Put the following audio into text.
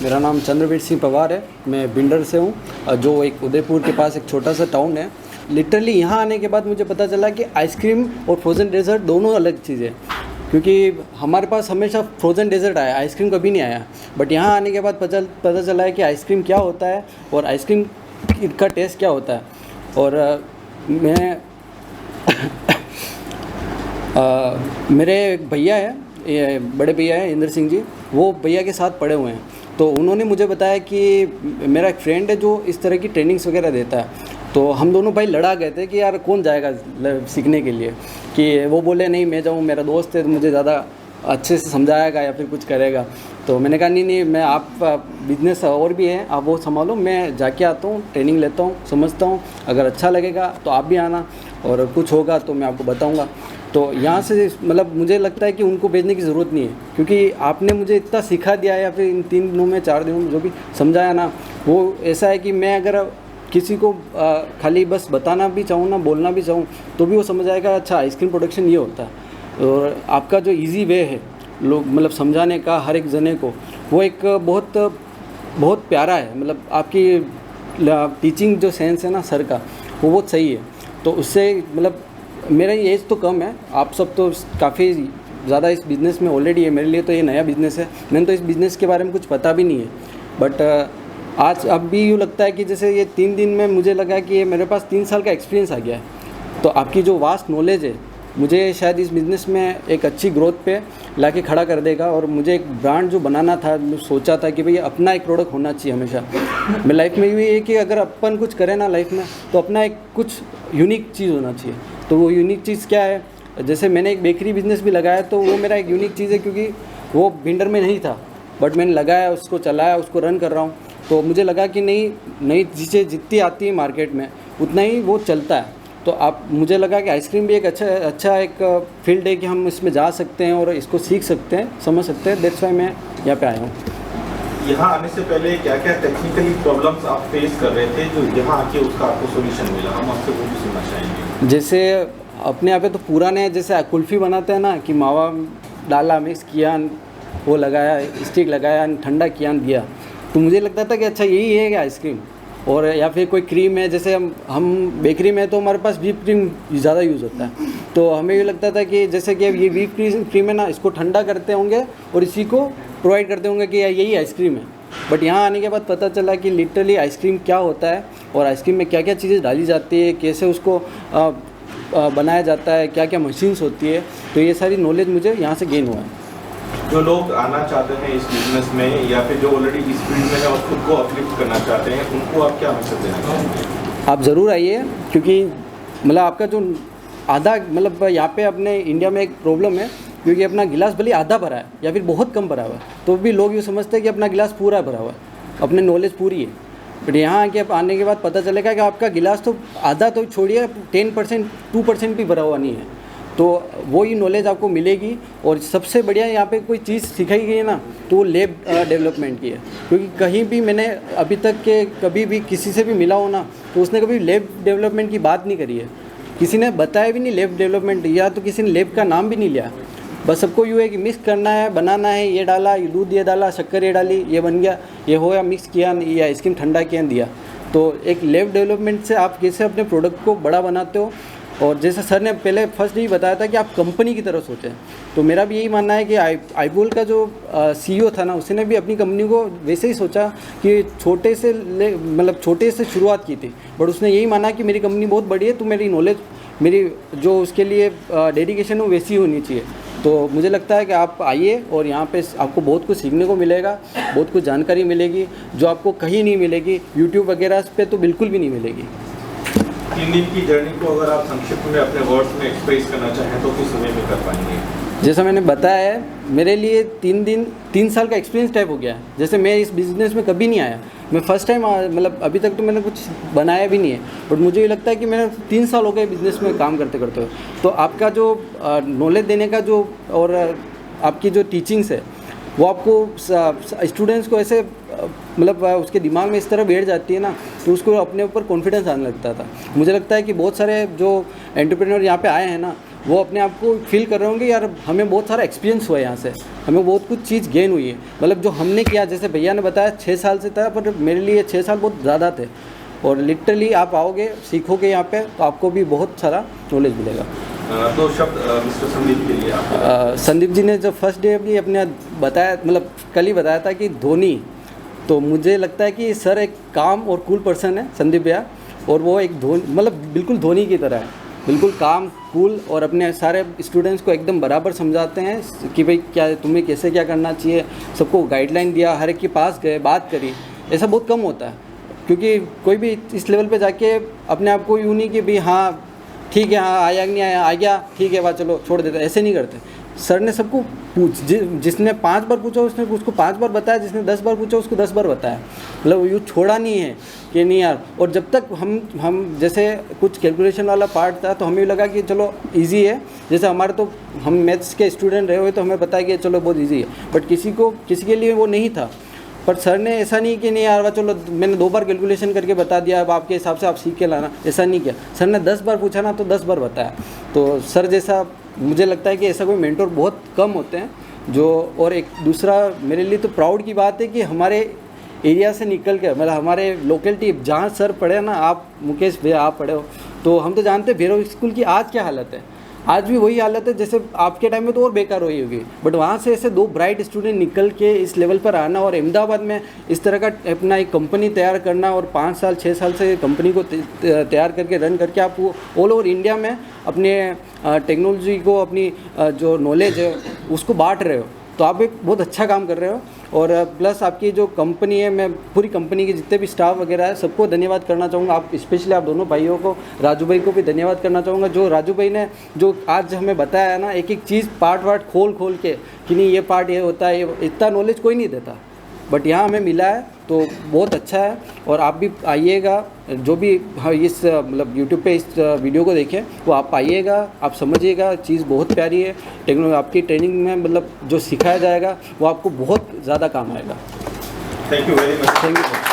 मेरा नाम चंद्रवीर सिंह पवार है। मैं बिंडर से हूँ, जो एक उदयपुर के पास एक छोटा सा टाउन है। लिटरली यहाँ आने के बाद मुझे पता चला कि आइसक्रीम और फ्रोज़न डेज़र्ट दोनों अलग चीज़ें हैं, क्योंकि हमारे पास हमेशा फ्रोज़न डेज़र्ट आया, आइसक्रीम कभी नहीं आया। बट यहाँ आने के बाद पता चला है कि आइसक्रीम क्या होता है और आइसक्रीम का टेस्ट क्या होता है। और मैं मेरे एक भैया है, ये बड़े भैया हैं इंद्र सिंह जी, वो भैया के साथ पढ़े हुए हैं। तो उन्होंने मुझे बताया कि मेरा एक फ्रेंड है जो इस तरह की ट्रेनिंग्स वगैरह देता है। तो हम दोनों भाई लड़ा गए थे कि यार कौन जाएगा सीखने के लिए, कि वो बोले नहीं मैं जाऊँ, मेरा दोस्त है तो मुझे ज़्यादा अच्छे से समझाएगा या फिर कुछ करेगा। तो मैंने कहा नहीं मैं, आप बिजनेस और भी है, आप वो संभालो, मैं जाके आता हूँ, ट्रेनिंग लेता हूँ, समझता हूँ, अगर अच्छा लगेगा तो आप भी आना और कुछ होगा तो मैं आपको बताऊँगा। तो यहाँ से मतलब मुझे लगता है कि उनको भेजने की ज़रूरत नहीं है, क्योंकि आपने मुझे इतना सिखा दिया या फिर इन 3 दिनों में 4 दिनों में जो भी समझाया ना, वो ऐसा है कि मैं अगर किसी को खाली बस बताना भी चाहूँ ना, बोलना भी चाहूँ, तो भी वो समझ आएगा अच्छा आइसक्रीम प्रोडक्शन ये होता है। और आपका जो इजी वे है लोग मतलब समझाने का हर एक जने को, वो एक बहुत प्यारा है। मतलब आपकी टीचिंग जो सेंस है ना सर का, वो बहुत सही है। तो उससे मतलब मेरा एज तो कम है, आप सब तो काफ़ी ज़्यादा इस बिज़नेस में ऑलरेडी है, मेरे लिए तो ये नया बिज़नेस है, मैंने तो इस बिज़नेस के बारे में कुछ पता भी नहीं है। बट आज अब भी यूँ लगता है कि जैसे ये 3 दिन में मुझे लगा कि ये मेरे पास 3 साल का एक्सपीरियंस आ गया है। तो आपकी जो वास्ट नॉलेज है मुझे शायद इस बिज़नेस में एक अच्छी ग्रोथ पे लाके खड़ा कर देगा। और मुझे एक ब्रांड जो बनाना था, सोचा था कि भाई अपना एक प्रोडक्ट होना चाहिए हमेशा। मैं लाइफ में भी है कि अगर अपन कुछ करें ना लाइफ में, तो अपना एक कुछ यूनिक चीज़ होना चाहिए। तो वो यूनिक चीज़ क्या है, जैसे मैंने एक बेकरी बिज़नेस भी लगाया, तो वो मेरा एक यूनिक चीज़ है, क्योंकि वो बिंडर में नहीं था, बट मैंने लगाया, उसको चलाया, उसको रन कर रहा हूँ। तो मुझे लगा कि नई चीज़ें जितनी आती है मार्केट में उतना ही वो चलता है। तो मुझे लगा कि आइसक्रीम भी एक अच्छा एक फील्ड है कि हम इसमें जा सकते हैं और इसको सीख सकते हैं, समझ सकते हैं। दैट्स वाई मैं यहाँ पे आया हूँ। यहाँ आने से पहले क्या क्या टेक्निकली प्रॉब्लम्स आप फेस कर रहे थे जो यहाँ आके उसका आपको सोल्यूशन मिला, हम आपसे वो भी सुनना चाहेंगे। जैसे अपने यहाँ पे तो पुराने जैसे कुल्फ़ी बनाते हैं ना, कि मावा डाला, मिक्स किया, वो लगाया, स्टिक लगाया, ठंडा किया, दिया, तो मुझे लगता था कि अच्छा यही है क्या आइसक्रीम। और या फिर कोई क्रीम है, जैसे हम बेकरी में तो हमारे पास व्हिप क्रीम ज़्यादा यूज़ होता है, तो हमें ये लगता था कि जैसे कि ये व्हिप क्रीम है ना, इसको ठंडा करते होंगे और इसी को प्रोवाइड करते होंगे कि यही आइसक्रीम है। बट यहाँ आने के बाद पता चला कि लिटरली आइसक्रीम क्या होता है और आइसक्रीम में क्या क्या चीज़ें डाली जाती है, कैसे उसको बनाया जाता है, क्या क्या मशीन्स होती है। तो ये सारी नॉलेज मुझे यहाँ से गेन हुआ है। जो लोग आना चाहते हैं इस बिजनेस में या फिर जो ऑलरेडी इस फील्ड में है और खुद को अपलिफ्ट करना चाहते हैं, उनको आप क्या मैसेज देना चाहेंगे? आप ज़रूर आइए, क्योंकि मतलब आपका जो आधा मतलब यहाँ पे अपने इंडिया में एक प्रॉब्लम है, क्योंकि अपना गिलास भले आधा भरा है या फिर बहुत कम भरा हुआ है, तो भी लोग ये समझते हैं कि अपना गिलास पूरा भरा हुआ है, अपने नॉलेज पूरी है। बट यहाँ आने के बाद पता चलेगा कि आपका गिलास तो आधा तो छोड़िए, 10% 2% भी भरा हुआ नहीं है। तो वही नॉलेज आपको मिलेगी। और सबसे बढ़िया यहाँ पे कोई चीज़ सिखाई गई है ना, तो वो लैब डेवलपमेंट की है। क्योंकि कहीं भी मैंने अभी तक के कभी भी किसी से भी मिला हो ना, तो उसने कभी लैब डेवलपमेंट की बात नहीं करी है, किसी ने बताया भी नहीं लैब डेवलपमेंट, या तो किसी ने लैब का नाम भी नहीं लिया। बस सबको यूँ है कि मिक्स करना है, बनाना है, ये डाला, ये दूध ये डाला, शक्कर ये डाली, ये बन गया, ये हो या मिक्स किया या आइसक्रीम ठंडा किया दिया। तो एक लैब डेवलपमेंट से आप कैसे अपने प्रोडक्ट को बड़ा बनाते हो। और जैसे सर ने पहले फर्स्ट यही बताया था कि आप कंपनी की तरह सोचें, तो मेरा भी यही मानना है कि आईबोल का जो सीईओ था ना, उसने भी अपनी कंपनी को वैसे ही सोचा कि छोटे से शुरुआत की थी। बट उसने यही माना कि मेरी कंपनी बहुत बड़ी है, तो मेरी नॉलेज, मेरी जो उसके लिए डेडिकेशन है वो वैसी होनी चाहिए। तो मुझे लगता है कि आप आइए और यहाँ पे आपको बहुत कुछ सीखने को मिलेगा, बहुत कुछ जानकारी मिलेगी जो आपको कहीं नहीं मिलेगी, यूट्यूब वगैरह पे तो बिल्कुल भी नहीं मिलेगी। 3 दिन की जर्नी को अगर आप संक्षिप्त में अपने वर्ड्स में एक्सप्रेस करना चाहें तो किस समय में कर पाएंगे? जैसा मैंने बताया है, मेरे लिए 3 साल का एक्सपीरियंस टाइप हो गया है। जैसे मैं इस बिज़नेस में कभी नहीं आया, मैं फ़र्स्ट टाइम मतलब अभी तक तो मैंने कुछ बनाया भी नहीं है, बट मुझे ये लगता है कि मैंने 3 साल हो गए बिज़नेस में काम करते करते हुए। तो आपका जो नॉलेज देने का जो और आपकी जो टीचिंग्स है, वो आपको स्टूडेंट्स को ऐसे मतलब उसके दिमाग में इस तरह बैठ जाती है ना, तो उसको अपने ऊपर कॉन्फिडेंस आने लगता था। मुझे लगता है कि बहुत सारे जो एंटरप्रेन्योर यहाँ पे आए हैं ना, वो अपने आप को फील कर रहे होंगे यार हमें बहुत सारा एक्सपीरियंस हुआ है यहाँ से, हमें बहुत कुछ चीज़ गेन हुई है। मतलब जो हमने किया, जैसे भैया ने बताया 6 साल से था, पर मेरे लिए 6 साल बहुत ज़्यादा थे। और लिटरली आप आओगे, सीखोगे यहाँ पे, तो आपको भी बहुत सारा नॉलेज मिलेगा। तो शब्द मिस्टर संदीप के लिए आप संदीप जी ने जब फर्स्ट डे भी अपने बताया, मतलब कल ही बताया था कि धोनी, तो मुझे लगता है कि सर एक काम और कूल पर्सन है संदीप भैया, और वो एक धोनी, मतलब बिल्कुल धोनी की तरह है, बिल्कुल काम, कूल, और अपने सारे स्टूडेंट्स को एकदम बराबर समझाते हैं कि भाई क्या तुम्हें कैसे क्या करना चाहिए, सबको गाइडलाइन दिया, हर एक के पास गए, बात करी। ऐसा बहुत कम होता है, क्योंकि कोई भी इस लेवल पे जाके अपने आप को यूँ नहीं कि भाई हाँ ठीक है, हाँ आया नहीं आया, आ गया ठीक है, वाह चलो छोड़ देते, ऐसे नहीं करते। सर ने सबको जिसने 5 बार पूछा उसने उसको 5 बार बताया, जिसने 10 बार पूछा उसको 10 बार बताया। मतलब यूँ छोड़ा नहीं है कि नहीं यार। और जब तक हम जैसे कुछ कैलकुलेशन वाला पार्ट था तो हमें लगा कि चलो इजी है, जैसे हमारे तो हम मैथ्स के स्टूडेंट रहे हुए तो हमें पता है कि चलो बहुत ईजी है, बट किसी के लिए वो नहीं था। पर सर ने ऐसा नहीं कि नहीं यार चलो मैंने 2 बार कैलकुलेशन करके बता दिया, अब आपके हिसाब से आप सीख के लाना, ऐसा नहीं किया। सर ने 10 बार पूछा ना तो 10 बार बताया। तो सर जैसा मुझे लगता है कि ऐसा कोई मेंटोर बहुत कम होते हैं जो। और एक दूसरा मेरे लिए तो प्राउड की बात है कि हमारे एरिया से निकल कर, मतलब हमारे लोकेलिटी जहाँ सर पढ़े ना, आप मुकेश भैया आप पढ़े हो, तो हम तो जानते हैं भैरव स्कूल की आज क्या हालत है। आज भी वही हालत है जैसे आपके टाइम में तो और बेकार हुई होगी, बट वहाँ से ऐसे 2 ब्राइट स्टूडेंट निकल के इस लेवल पर आना और अहमदाबाद में इस तरह का अपना एक कंपनी तैयार करना, और 5 साल 6 साल से कंपनी को तैयार करके रन करके आप ऑल ओवर इंडिया में अपने टेक्नोलॉजी को, अपनी जो नॉलेज है उसको बांट रहे हो, तो आप एक बहुत अच्छा काम कर रहे हो। और प्लस आपकी जो कंपनी है, मैं पूरी कंपनी के जितने भी स्टाफ वगैरह है सबको धन्यवाद करना चाहूँगा। आप स्पेशली आप दोनों भाइयों को, राजू भाई को भी धन्यवाद करना चाहूँगा। जो राजू भाई ने जो आज हमें बताया है ना, एक एक चीज़ पार्ट खोल के कि नहीं ये पार्ट ये होता है, ये इतना नॉलेज कोई नहीं देता, बट यहाँ हमें मिला है तो बहुत अच्छा है। और आप भी आइएगा, जो भी इस मतलब यूट्यूब पे इस वीडियो को देखें वो आप आइएगा, आप समझिएगा, चीज़ बहुत प्यारी है। टेक्नोलॉजी आपकी ट्रेनिंग में मतलब जो सिखाया जाएगा वो आपको बहुत ज़्यादा काम आएगा। Thank you very much. Thank you.